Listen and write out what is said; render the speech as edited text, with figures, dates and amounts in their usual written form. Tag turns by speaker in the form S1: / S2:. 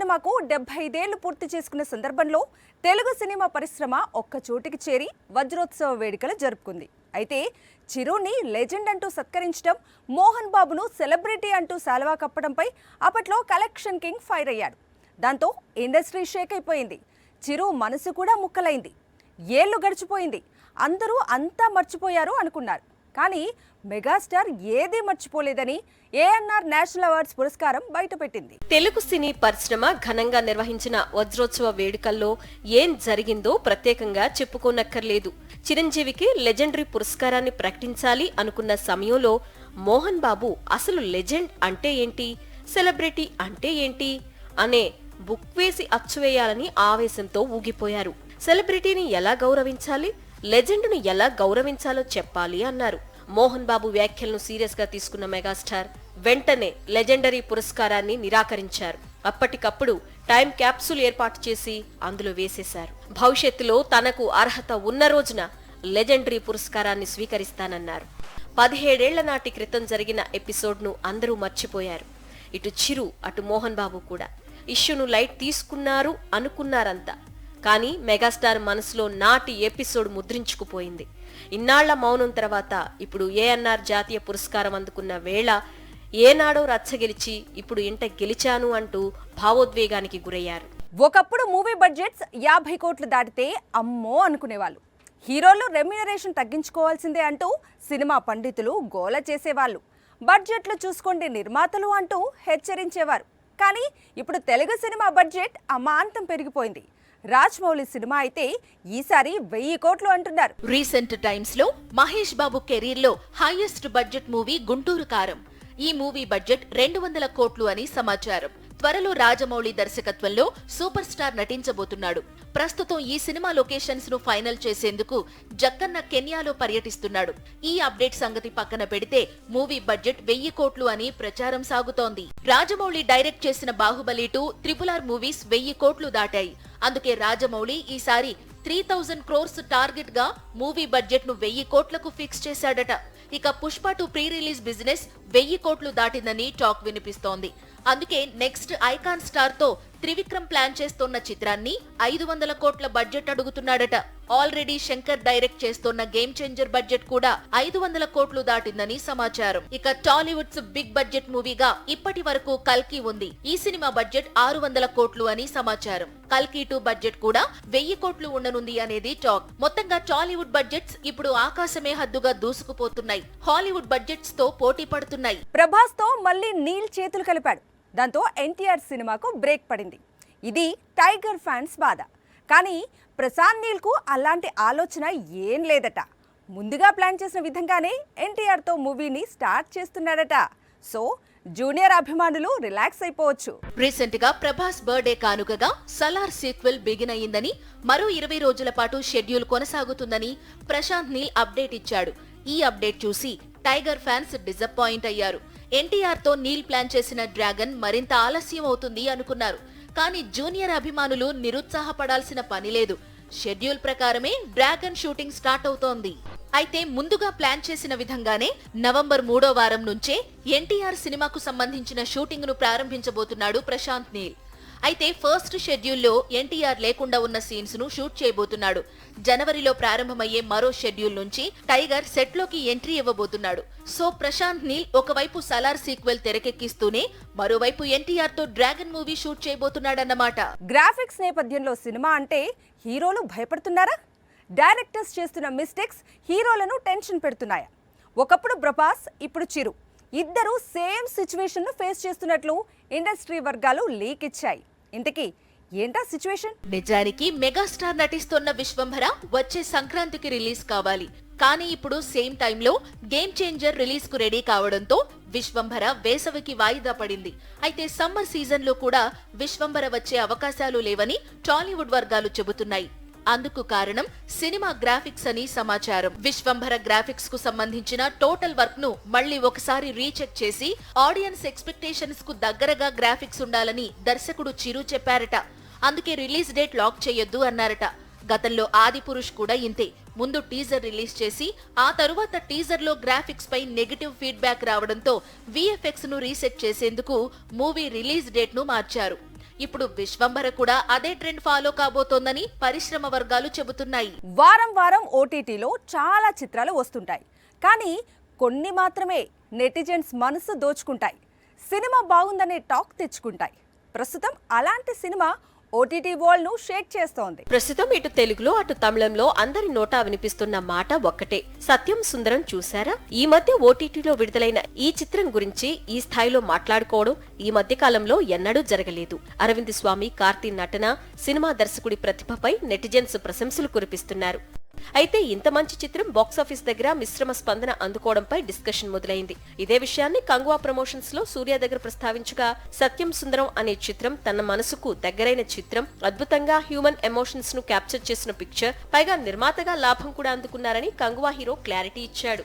S1: సినిమాకు 75 ఏళ్లు పూర్తి చేసుకున్న సందర్భంలో తెలుగు సినిమా పరిశ్రమ ఒక్క చోటికి చేరి వజ్రోత్సవ వేడుకలు జరుపుకుంది. అయితే చిరుని లెజెండ్ అంటూ సత్కరించడం, మోహన్ బాబును సెలబ్రిటీ అంటూ శాలువా కప్పడంపై అప్పట్లో కలెక్షన్ కింగ్ ఫైర్ అయ్యాడు. దాంతో ఇండస్ట్రీ షేక్ అయిపోయింది. చిరు మనసు కూడా ముక్కలైంది. ఏళ్లు గడిచిపోయింది, అందరూ అంతా మర్చిపోయారు అనుకున్నారు. కానీ మెగాస్టార్ ఏదీ మర్చిపోలేదని ఏఎన్ఆర్ నేషనల్ అవార్డ్స్ పురస్కారం బయటపెట్టింది.
S2: తెలుగు సినీ పరిశ్రమ ఘనంగా నిర్వహించిన వజ్రోత్సవ వేడుకల్లో ఏం జరిగిందో ప్రత్యేకంగా చెప్పుకోనక్కర్లేదు. చిరంజీవికి లెజెండరీ పురస్కారాన్ని ప్రకటించాలి అనుకున్న సమయంలో మోహన్ బాబు అసలు లెజెండ్ అంటే ఏంటి, సెలబ్రిటీ అంటే ఏంటి అనే బుక్ వేసి అచ్చువేయాలని ఆవేశంతో ఊగిపోయారు. సెలబ్రిటీని ఎలా గౌరవించాలి, లెజెండ్ను ఎలా గౌరవించాలో చెప్పాలి అన్నారు. మోహన్ బాబు వ్యాఖ్యలను సీరియస్ గా తీసుకున్న మెగాస్టార్ వెంటనే లెజెండరీ పురస్కారాన్ని నిరాకరించారు. అప్పటికప్పుడు టైం క్యాప్సూల్ ఏర్పాటు చేసి అందులో వేసేశారు. భవిష్యత్తులో తనకు అర్హత ఉన్న రోజున లెజెండరీ పురస్కారాన్ని స్వీకరిస్తానన్నారు. 17 ఏళ్ల నాటి క్రితం జరిగిన ఎపిసోడ్ను అందరూ మర్చిపోయారు. ఇటు చిరు అటు మోహన్ బాబు కూడా ఇష్యూను లైట్ తీసుకున్నారు అనుకున్నారంతా. కానీ మెగాస్టార్ మనసులో నాటి ఎపిసోడ్ ముద్రించుకుపోయింది. ఇన్నాళ్ల మౌనం తర్వాత ఇప్పుడు ఏఎన్ఆర్ జాతీయ పురస్కారం అందుకున్న వేళ ఏనాడో రచ్చగెలిచి ఇప్పుడు ఇంట గెలిచాను అంటూ భావోద్వేగానికి గురయ్యారు.
S1: ఒకప్పుడు మూవీ బడ్జెట్స్ 50 కోట్లు దాటితే అమ్మో అనుకునేవాళ్ళు. హీరోలు రెమ్యూనరేషన్ తగ్గించుకోవాల్సిందే అంటూ సినిమా పండితులు గోల చేసేవాళ్ళు. బడ్జెట్లు చూసుకోండి నిర్మాతలు అంటూ హెచ్చరించేవారు. కానీ ఇప్పుడు తెలుగు సినిమా బడ్జెట్ అమాంతం పెరిగిపోయింది. రాజమౌళి సినిమా అయితే ఈసారి 1000 కోట్లు అంటున్నారు.
S3: రీసెంట్ టైమ్స్ లో మహేష్ బాబు కెరీర్ లో హైయెస్ట్ బడ్జెట్ మూవీ గుంటూరు కారం. ఈ మూవీ బడ్జెట్ 200 కోట్లు అని సమాచారం. త్వరలో రాజమౌళి దర్శకత్వంలో సూపర్ స్టార్ నటించబోతున్నాడు. ప్రస్తుతం ఈ సినిమా లొకేషన్స్ ను ఫైనల్ చేసేందుకు జక్కన్న కెన్యాలో పర్యటిస్తున్నాడు. ఈ అప్డేట్ సంగతి పక్కన పెడితే మూవీ బడ్జెట్ 1000 కోట్లు అని ప్రచారం సాగుతోంది. రాజమౌళి డైరెక్ట్ చేసిన బాహుబలి 2, RRR మూవీస్ 1000 కోట్లు దాటాయి. అందుకే రాజమౌళి ఈసారి 3000 క్రోర్స్ టార్గెట్ గా మూవీ బడ్జెట్ ను 1000 కోట్లకు ఫిక్స్ చేశాడట. ఇక పుష్ప 2 ప్రీ రిలీజ్ బిజినెస్ 1000 కోట్లు దాటిందని టాక్ వినిపిస్తోంది. అందుకే నెక్స్ట్ ఐకాన్ స్టార్ తో త్రివిక్రమ్ ప్లాన్ చేస్తోన్న చిత్రాన్ని 500 కోట్ల బడ్జెట్ అడుగుతున్నాడట. ఆల్రెడీ శంకర్ డైరెక్ట్ చేస్తోన్న గేమ్ చేంజర్ బడ్జెట్ కూడా 500 కోట్లు దాటిందని సమాచారం. ఇక టాలీవుడ్స్ బిగ్ బడ్జెట్ మూవీగా ఇప్పటి వరకు కల్కి ఉంది. ఈ సినిమా బడ్జెట్ 600 కోట్లు అని సమాచారం. కల్కి 2 బడ్జెట్ కూడా 1000 కోట్లు ఉండనుంది అనేది టాక్. మొత్తంగా టాలీవుడ్ బడ్జెట్స్ ఇప్పుడు ఆకాశమే హద్దుగా దూసుకుపోతున్నాయి. హాలీవుడ్ బడ్జెట్స్ తో పోటీ పడుతున్నాయి.
S1: ప్రభాస్ తో మళ్ళీ నీల్ చేతులు కలిపాడు. దాంతో ఎన్టీఆర్ సినిమాకు బ్రేక్ పడింది. ఇది టైగర్ ఫ్యాన్స్ బాధ. కానీ ప్రశాంత్ నీల్ కు అలాంటి ఆలోచన ఏం లేదట. ముందుగా ప్లాన్ చేసిన విధంగానే ఎన్టీఆర్ తో మూవీని స్టార్ట్ చేస్తున్నాడట. సో జూనియర్ అభిమానులు రిలాక్స్ అయిపోవచ్చు.
S3: రీసెంట్ గా ప్రభాస్ బర్త్డే కానుకగా సలార్ సీక్వెల్ బిగిన్ అయ్యిందని, మరో 20 రోజుల పాటు షెడ్యూల్ కొనసాగుతుందని ప్రశాంత్ నీల్ అప్డేట్ ఇచ్చాడు. ఈ అప్డేట్ చూసి టైగర్ ఫ్యాన్స్ డిసప్పాయింట్ అయ్యారు. ఎన్టీఆర్ తో నీల్ ప్లాన్ చేసిన డ్రాగన్ మరింత ఆలస్యం అవుతుంది అనుకున్నారు. కానీ జూనియర్ అభిమానులు నిరుత్సాహపడాల్సిన పని లేదు. షెడ్యూల్ ప్రకారమే డ్రాగన్ షూటింగ్ స్టార్ట్ అవుతోంది. అయితే ముందుగా ప్లాన్ చేసిన విధంగానే నవంబర్ 3వ వారం నుంచే ఎన్టీఆర్ సినిమాకు సంబంధించిన షూటింగ్ ను ప్రారంభించబోతున్నాడు ప్రశాంత్ నీల్. అయితే ఫస్ట్ షెడ్యూల్లో ఎన్టీఆర్ లేకుండా ఉన్న సీన్స్ ను షూట్ చేయబోతున్నాడు. జనవరిలో ప్రారంభమయ్యే మరో షెడ్యూల్ నుంచి టైగర్ సెట్ లోకి ఎంట్రీ ఇవ్వబోతున్నాడు. సో ప్రశాంత్ నీల్ ఒకవైపు సలార్ సీక్వెల్ తెరకెక్కిస్తూనే మరోవైపు ఎన్టీఆర్ తో డ్రాగన్ మూవీ షూట్ చేయబోతున్నాడన్నమాట.
S1: గ్రాఫిక్స్ నేపథ్యంలో సినిమా అంటే హీరోలు భయపడుతున్నారా? డైరెక్టర్స్ చేస్తున్న మిస్టేక్స్ హీరోలను టెన్షన్ పెడుతున్నాయా? ఒకప్పుడు ప్రభాస్, ఇప్పుడు చిరు ఇద్దరు సేమ్ సిచ్యువేషన్ ను ఫేస్ చేస్తున్నట్లు ఇండస్ట్రీ వర్గాలు లీక్ ఇచ్చాయి. ఇంతకీ ఏంటా సిచ్యువేషన్?
S3: నిజానికి మెగాస్టార్ నటిస్తున్న విశ్వంభర వచ్చే సంక్రాంతికి రిలీజ్ కావాలి. కానీ ఇప్పుడు సేమ్ టైంలో గేమ్ చేంజర్ రిలీజ్ కు రెడీ కావడంతో విశ్వంభర వేసవికి వాయిదా పడింది. అయితే సమ్మర్ సీజన్ లో కూడా విశ్వంభర వచ్చే అవకాశాలు లేవని టాలీవుడ్ వర్గాలు చెబుతున్నాయి. అందుకు కారణం సినిమా గ్రాఫిక్స్ అని సమాచారం. విశ్వంభర గ్రాఫిక్స్ కు సంబంధించిన టోటల్ వర్క్ ను మళ్లీ ఒకసారి రీచెక్ చేసి ఆడియన్స్ ఎక్స్పెక్టేషన్స్ కు దగ్గరగా గ్రాఫిక్స్ ఉండాలని దర్శకుడు చిరు చెప్పారట. అందుకే రిలీజ్ డేట్ లాక్ చేయొద్దు అన్నారట. గతంలో ఆదిపురుష్ కూడా ఇంతే. ముందు టీజర్ రిలీజ్ చేసి ఆ తరువాత టీజర్ లో గ్రాఫిక్స్ పై నెగటివ్ ఫీడ్బ్యాక్ రావడంతో విఎఫ్ఎక్స్ ను రీసెట్ చేసేందుకు మూవీ రిలీజ్ డేట్ ను మార్చారు. ఇప్పుడు విశ్వంభర కూడా అదే ట్రెండ్ ఫాలో కాబోతోందని పరిశ్రమ వర్గాలు చెబుతున్నాయి.
S1: వారం వారం ఓటీటీలో చాలా చిత్రాలు వస్తుంటాయి, కానీ కొన్ని మాత్రమే నెటిజన్స్ మనసు దోచుకుంటాయి, సినిమా బాగుందనే టాక్ తెచ్చుకుంటాయి. ప్రస్తుతం అలాంటి సినిమా ఓటీటీ వరల్డ్ ను షేక్ చేస్తోంది.
S2: ప్రస్తుతం ఇటు తెలుగులో అటు తమిళంలో అందరి నోటా వినిపిస్తున్న మాట ఒక్కటే, సత్యం సుందరం చూశారా? ఈ మధ్య ఓటీటీలో విడుదలైన ఈ చిత్రం గురించి ఈ స్థాయిలో మాట్లాడుకోవడం ఈ మధ్య కాలంలో ఎన్నడూ జరగలేదు. అరవింద్ స్వామి, కార్తీ నటన, సినిమా దర్శకుడి ప్రతిభపై నెటిజన్స్ ప్రశంసలు కురిపిస్తున్నారు. అయితే ఇంత మంచి చిత్రం బాక్సాఫీస్ దగ్గర మిశ్రమ స్పందన అందుకోవడంపై డిస్కషన్ మొదలైంది. ఇదే విషయాన్ని కంగువా ప్రమోషన్స్ లో సూర్య దగ్గర ప్రస్తావించగా, సత్యం సుందరం అనే చిత్రం తన మనసుకు దగ్గరైన చిత్రం, అద్భుతంగా హ్యూమన్ ఎమోషన్స్ ను క్యాప్చర్ చేసిన పిక్చర్, పైగా నిర్మాతగా లాభం కూడా అందుకున్నారని కంగువా హీరో క్లారిటీ ఇచ్చాడు.